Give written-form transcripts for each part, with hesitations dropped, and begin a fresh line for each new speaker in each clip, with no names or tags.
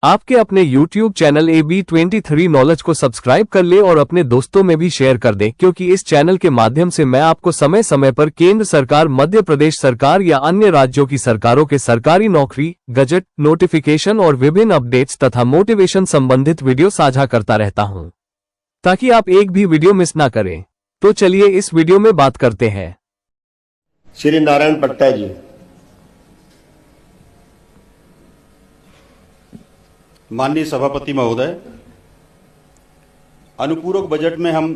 आपके अपने YouTube channel AB23 knowledge को सब्सक्राइब कर ले और अपने दोस्तों में भी शेयर कर दें, क्योंकि इस चैनल के माध्यम से मैं आपको समय समय पर केंद्र सरकार, मध्य प्रदेश सरकार या अन्य राज्यों की सरकारों के सरकारी नौकरी, गजट, नोटिफिकेशन और विभिन्न अपडेट्स तथा मोटिवेशन संबंधित वीडियो साझा करता रहता हूं, ताकि आप एक भी वीडियो मिस ना करें। तो चलिए इस वीडियो में बात करते हैं।
श्री नारायण पट्टा जी,
माननीय सभापति महोदय, अनुपूरक बजट में हम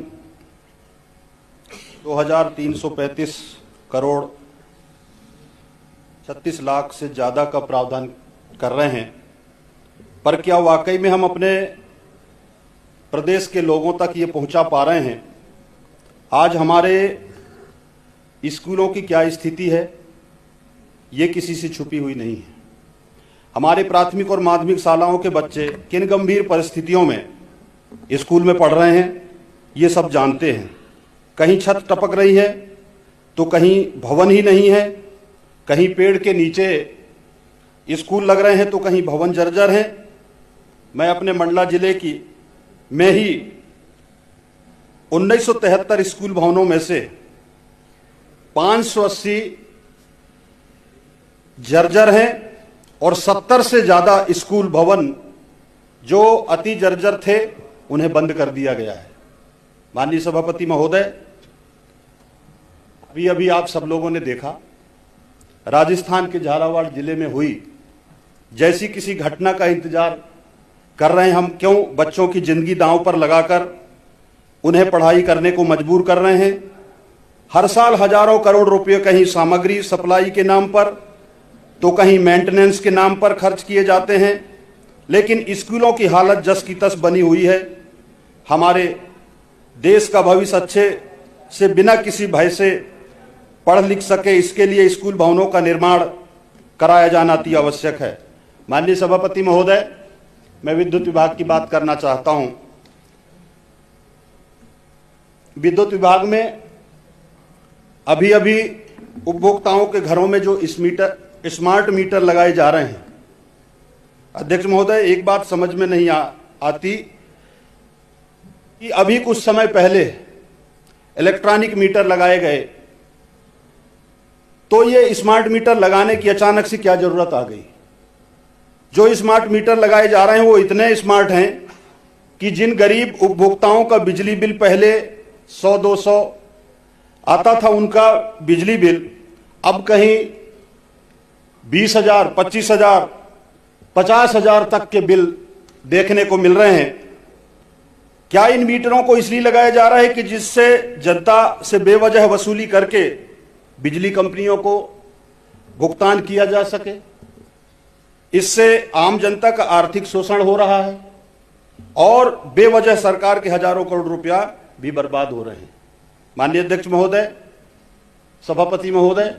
2335 करोड़ 36 लाख से ज़्यादा का प्रावधान कर रहे हैं, पर क्या वाकई में हम अपने प्रदेश के लोगों तक ये पहुंचा पा रहे हैं? आज हमारे स्कूलों की क्या स्थिति है, ये किसी से छुपी हुई नहीं है। हमारे प्राथमिक और माध्यमिक शालाओं के बच्चे किन गंभीर परिस्थितियों में स्कूल में पढ़ रहे हैं, ये सब जानते हैं। कहीं छत टपक रही है तो कहीं भवन ही नहीं है, कहीं पेड़ के नीचे स्कूल लग रहे हैं तो कहीं भवन जर्जर है। मैं अपने मंडला जिले की में ही 1973 स्कूल भवनों में से 580 जर्जर हैं और 70 से ज्यादा स्कूल भवन जो अति जर्जर थे उन्हें बंद कर दिया गया है। माननीय सभापति महोदय, अभी अभी आप सब लोगों ने देखा राजस्थान के झालावाड़ जिले में हुई जैसी किसी घटना का इंतजार कर रहे हैं हम। क्यों बच्चों की जिंदगी दांव पर लगाकर उन्हें पढ़ाई करने को मजबूर कर रहे हैं? हर साल हजारों करोड़ रुपए कहीं सामग्री सप्लाई के नाम पर तो कहीं मेंटेनेंस के नाम पर खर्च किए जाते हैं, लेकिन स्कूलों की हालत जस की तस बनी हुई है। हमारे देश का भविष्य अच्छे से बिना किसी भय से पढ़ लिख सके, इसके लिए स्कूल भवनों का निर्माण कराया जाना अति आवश्यक है। माननीय सभापति महोदय, मैं विद्युत विभाग की बात करना चाहता हूं। विद्युत विभाग में अभी अभी उपभोक्ताओं के घरों में जो स्मार्ट मीटर लगाए जा रहे हैं, अध्यक्ष महोदय, एक बात समझ में नहीं आती कि अभी कुछ समय पहले इलेक्ट्रॉनिक मीटर लगाए गए तो ये स्मार्ट मीटर लगाने की अचानक से क्या जरूरत आ गई? जो स्मार्ट मीटर लगाए जा रहे हैं वो इतने स्मार्ट हैं कि जिन गरीब उपभोक्ताओं का बिजली बिल पहले 100-200 आता था, उनका बिजली बिल अब कहीं 20,000, 25,000, 50,000 तक के बिल देखने को मिल रहे हैं। क्या इन मीटरों को इसलिए लगाया जा रहा है कि जिससे जनता से बेवजह वसूली करके बिजली कंपनियों को भुगतान किया जा सके? इससे आम जनता का आर्थिक शोषण हो रहा है और बेवजह सरकार के हजारों करोड़ रुपया भी बर्बाद हो रहे हैं। माननीय अध्यक्ष महोदय, सभापति महोदय,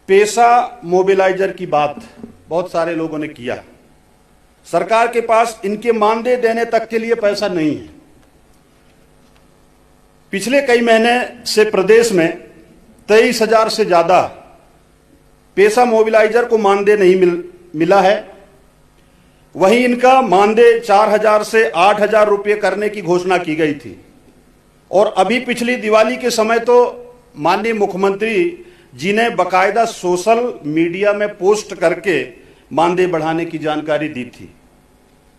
पैसा मोबिलाइजर की बात बहुत सारे लोगों ने किया। सरकार के पास इनके मानदेय देने तक के लिए पैसा नहीं है। पिछले कई महीने से प्रदेश में 23,000 से ज्यादा पैसा मोबिलाइजर को मानदेय नहीं मिला है। वहीं इनका मानदेय 4,000 से 8,000 रुपये करने की घोषणा की गई थी और अभी पिछली दिवाली के समय तो माननीय मुख्यमंत्री जी ने बकायदा सोशल मीडिया में पोस्ट करके मानदेय बढ़ाने की जानकारी दी थी,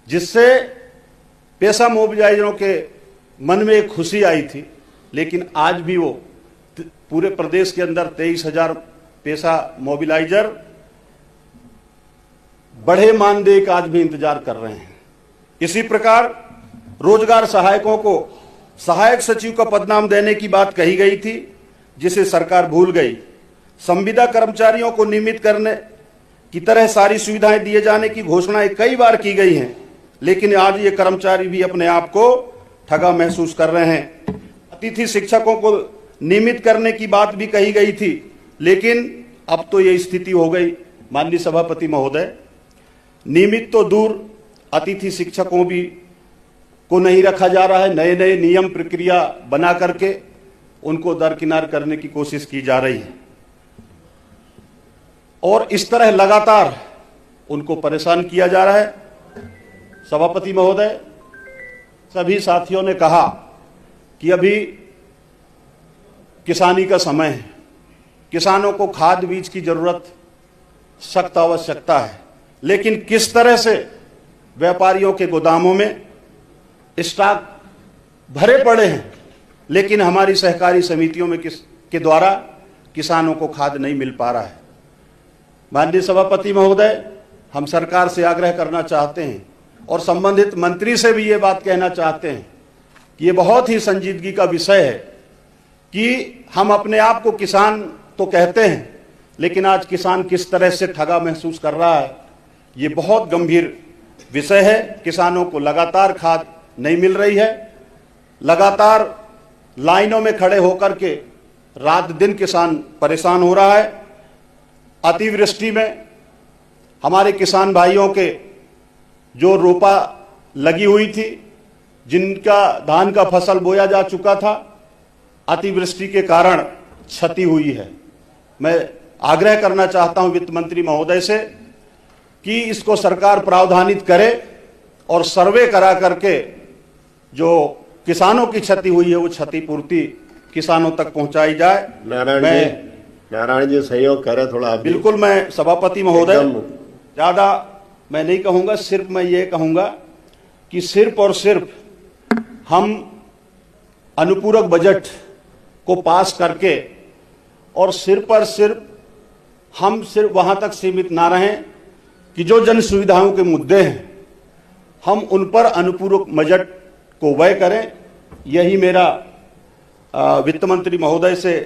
जिससे पैसा मोबिलाइजरों के मन में एक खुशी आई थी। लेकिन आज भी वो पूरे प्रदेश के अंदर 23,000 पैसा मोबिलाइजर बढ़े मानदेय का आज भी इंतजार कर रहे हैं। इसी प्रकार रोजगार सहायकों को सहायक सचिव का पदनाम देने की बात कही गई थी, जिसे सरकार भूल गई। संविदा कर्मचारियों को नियमित करने की तरह सारी सुविधाएं दिए जाने की घोषणाएं कई बार की गई हैं, लेकिन आज ये कर्मचारी भी अपने आप को ठगा महसूस कर रहे हैं। अतिथि शिक्षकों को नियमित करने की बात भी कही गई थी, लेकिन अब तो ये स्थिति हो गई। माननीय सभापति महोदय, नियमित तो दूर, अतिथि शिक्षकों भी को नहीं रखा जा रहा है। नए नए नियम प्रक्रिया बना करके उनको दरकिनार करने की कोशिश की जा रही है। और इस तरह लगातार उनको परेशान किया जा रहा है। सभापति महोदय, सभी साथियों ने कहा कि अभी किसानी का समय है, किसानों को खाद बीज की जरूरत सख्त आवश्यकता है, लेकिन किस तरह से व्यापारियों के गोदामों में स्टॉक भरे पड़े हैं, लेकिन हमारी सहकारी समितियों में के द्वारा किसानों को खाद नहीं मिल पा रहा है। माननीय सभापति महोदय, हम सरकार से आग्रह करना चाहते हैं और संबंधित मंत्री से भी ये बात कहना चाहते हैं कि ये बहुत ही संजीदगी का विषय है कि हम अपने आप को किसान तो कहते हैं, लेकिन आज किसान किस तरह से ठगा महसूस कर रहा है, ये बहुत गंभीर विषय है। किसानों को लगातार खाद नहीं मिल रही है, लगातार लाइनों में खड़े होकर के रात दिन किसान परेशान हो रहा है। अतिवृष्टि में हमारे किसान भाइयों के जो रोपा लगी हुई थी, जिनका धान का फसल बोया जा चुका था, अतिवृष्टि के कारण क्षति हुई है। मैं आग्रह करना चाहता हूं वित्त मंत्री महोदय से कि इसको सरकार प्रावधानित करे और सर्वे करा करके जो किसानों की क्षति हुई है वो क्षतिपूर्ति किसानों तक पहुंचाई जाए।
नारायण जी सहयोग करे थोड़ा आप।
बिल्कुल, मैं सभापति महोदय ज्यादा मैं नहीं कहूंगा, सिर्फ मैं ये कहूंगा कि सिर्फ और सिर्फ हम अनुपूरक बजट को पास करके और सिर्फ और सिर्फ हम सिर्फ वहां तक सीमित ना रहें कि जो जन सुविधाओं के मुद्दे हैं हम उन पर अनुपूरक बजट को व्यय करें। यही मेरा वित्त मंत्री महोदय से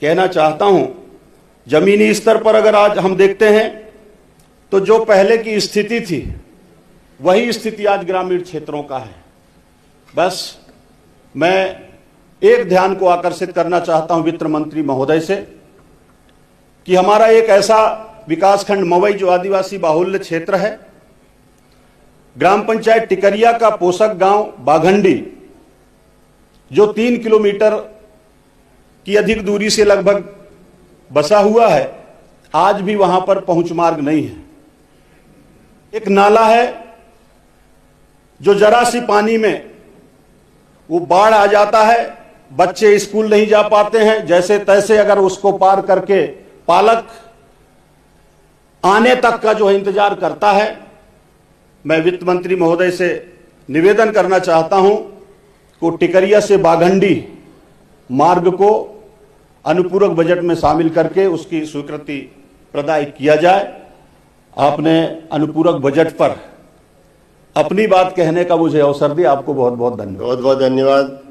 कहना चाहता हूं। जमीनी स्तर पर अगर आज हम देखते हैं तो जो पहले की स्थिति थी वही स्थिति आज ग्रामीण क्षेत्रों का है। बस मैं एक ध्यान को आकर्षित करना चाहता हूं वित्त मंत्री महोदय से कि हमारा एक ऐसा विकासखंड मवई जो आदिवासी बाहुल्य क्षेत्र है, ग्राम पंचायत टिकरिया का पोषक गांव बाघंडी जो 3 किलोमीटर की अधिक दूरी से लगभग बसा हुआ है, आज भी वहां पर पहुंच मार्ग नहीं है। एक नाला है जो जरा सी पानी में वो बाढ़ आ जाता है, बच्चे स्कूल नहीं जा पाते हैं, जैसे तैसे अगर उसको पार करके पालक आने तक का जो है इंतजार करता है। मैं वित्त मंत्री महोदय से निवेदन करना चाहता हूं को टिकरिया से बाघंडी मार्ग को अनुपूरक बजट में शामिल करके उसकी स्वीकृति प्रदान किया जाए। आपने अनुपूरक बजट पर अपनी बात कहने का मुझे अवसर दिया, आपको बहुत बहुत धन्यवाद।
बहुत बहुत धन्यवाद।